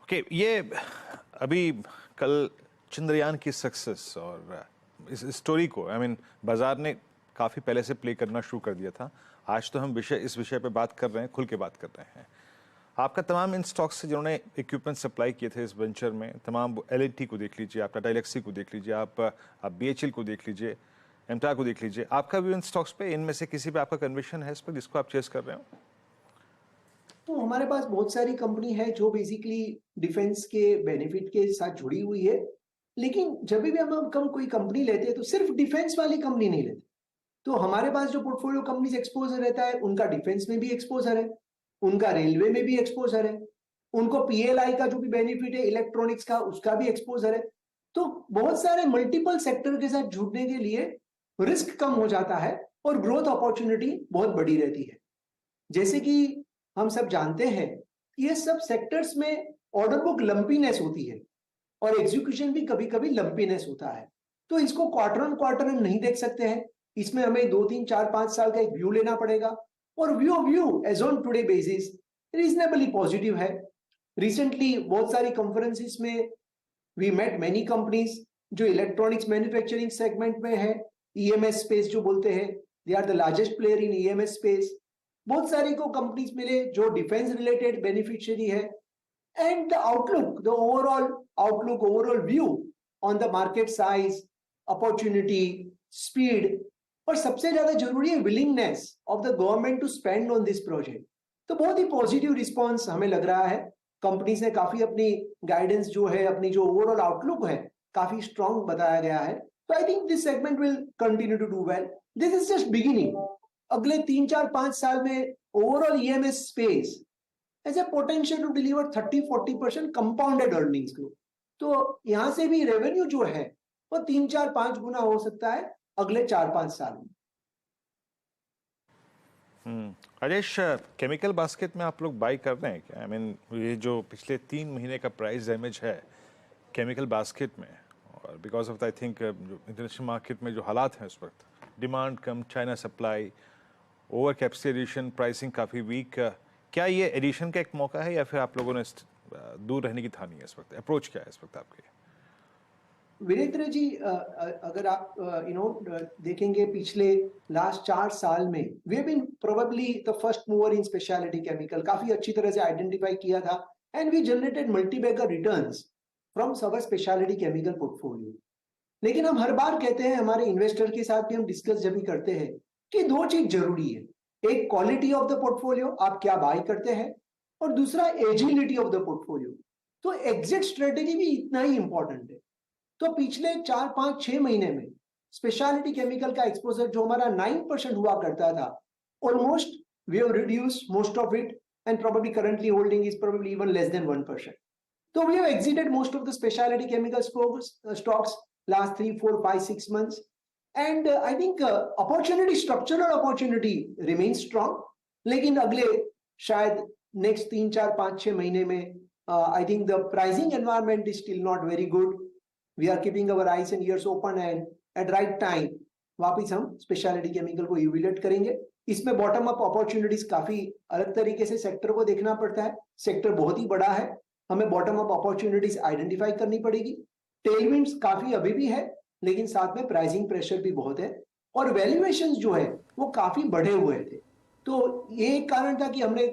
Okay, ये अभी कल चंद्रयान की सक्सेस और इस स्टोरी को बाजार ने काफ़ी पहले से प्ले करना शुरू कर दिया था। आज तो हम इस विषय पे बात कर रहे हैं, खुल के बात कर रहे हैं। आपका तमाम इन स्टॉक्स से जिन्होंने इक्विपमेंट सप्लाई किए थे इस वेंचर में, तमाम एल को देख लीजिए, आप टाटा एलेक्सी को देख लीजिए, आप BHEL को देख लीजिए, एमटा को देख लीजिए, आपका भी इन स्टॉक्स पे, इनमें से किसी पे आपका कन्विक्शन है इस पर जिसको आप चेस कर रहे हो? तो हमारे पास बहुत सारी कंपनी है जो बेसिकली डिफेंस के बेनिफिट के साथ जुड़ी हुई है। लेकिन जब भी हम कोई कंपनी लेते हैं तो सिर्फ डिफेंस वाली कंपनी नहीं लेते। तो हमारे पास जो पोर्टफोलियो कंपनीज एक्सपोजर रहता है, उनका डिफेंस में भी एक्सपोजर है, उनका रेलवे में भी एक्सपोजर है, उनको PLI का जो भी बेनिफिट है इलेक्ट्रॉनिक्स का, उसका भी एक्सपोजर है। तो बहुत सारे मल्टीपल सेक्टर के साथ जुड़ने के लिए रिस्क कम हो जाता है और ग्रोथ अपॉर्चुनिटी बहुत बड़ी रहती है। जैसे कि हम सब जानते हैं, ये सब सेक्टर्स में ऑर्डर बुक लंपीनेस होती है और एग्जीक्यूशन भी कभी कभी लंपीनेस होता है। तो इसको क्वार्टर ऑन क्वार्टर हम नहीं देख सकते हैं, इसमें हमें 2 3 4 5 साल का एक व्यू लेना पड़ेगा। और view as on today basis reasonably positive है। रिसेंटली बहुत सारी कॉन्फ्रेंसिस में वी मेट मेनी कंपनीज जो इलेक्ट्रॉनिक्स मैन्युफैक्चरिंग सेगमेंट में है, EMS स्पेस जो बोलते हैं, they are the largest player in EMS space. बहुत सारी को कंपनीज मिले जो डिफेंस रिलेटेड बेनिफिशियरी है। And the outlook, the overall view on the market size, opportunity, speed, और सबसे ज्यादा जरूरी है willingness of the government to spend on this project. तो बहुत ही पॉजिटिव रिस्पॉन्स हमें लग रहा है। कंपनीज ने काफी अपनी गाइडेंस जो है, अपनी जो ओवरऑल आउटलुक है, काफी स्ट्रांग बताया गया है। तो I think this segment will continue to do well. This is just beginning. अगले 3 4 5 साल में overall EMS space as a potential to deliver 30-40% compounded earnings growth. तो यहां से भी रेवेन्यू जो है वो 3 4 5 गुना हो सकता है अगले 4 5 साल में। राजेश, केमिकल बास्केट में आप लोग बाई कर रहे हैं क्या? ये जो पिछले 3 महीने का प्राइस डैमेज है केमिकल बास्केट में, और बिकॉज ऑफ आई थिंक जो इंटरनेशनल मार्केट में जो हालात हैं उस वक्त, डिमांड कम, China supply, over capacity addition, pricing काफ़ी वीक, क्या ये एडिशन का एक मौका है या फिर आप लोगों ने दूर रहने की ठानी है? इस वक्त अप्रोच क्या है इस वक्त आपके? वीरेंद्र जी, अगर आप देखेंगे पिछले लास्ट 4 साल में we have been probably the first mover in speciality chemical. काफी अच्छी तरह से आइडेंटिफाई किया था and we generated multi bagger returns from our speciality chemical portfolio. लेकिन हम हर बार कहते हैं, हमारे इन्वेस्टर के साथ भी हम डिस्कस जब भी करते हैं, कि दो चीज जरूरी है। एक क्वालिटी ऑफ द पोर्टफोलियो, आप क्या बाय करते हैं, और दूसरा एजिलिटी ऑफ द पोर्टफोलियो। तो एग्जिट स्ट्रेटेजी भी इतना ही इंपॉर्टेंट है। तो पिछले 4 5 6 महीने में स्पेशलिटी केमिकल का एक्सपोजर जो हमारा 9% हुआ करता था, almost we have reduced most of it and probably currently holding is probably even less than 1%. So we have exited most of the specialty chemical stocks last 3 4 5 6 months, and I think opportunity, structural opportunity remains strong. लेकिन अगले शायद next 3 4 5 6 महीने में I think the pricing environment is still not very good. We are keeping our eyes and ears open, and at right time वापिस हम speciality chemical को evaluate करेंगे। इसमें बॉटम अप अपॉर्चुनिटीज काफी अलग तरीके से सेक्टर को देखना पड़ता है। सेक्टर बहुत ही बड़ा है, हमें बॉटम अप अपॉर्चुनिटीज आइडेंटिफाई करनी पड़ेगी। टेलविंड्स काफी अभी भी है, लेकिन साथ में प्राइसिंग प्रेशर भी बहुत है और वैल्यूएशंस जो है वो काफी बढ़े हुए थे। तो ये एक कारण था कि हमने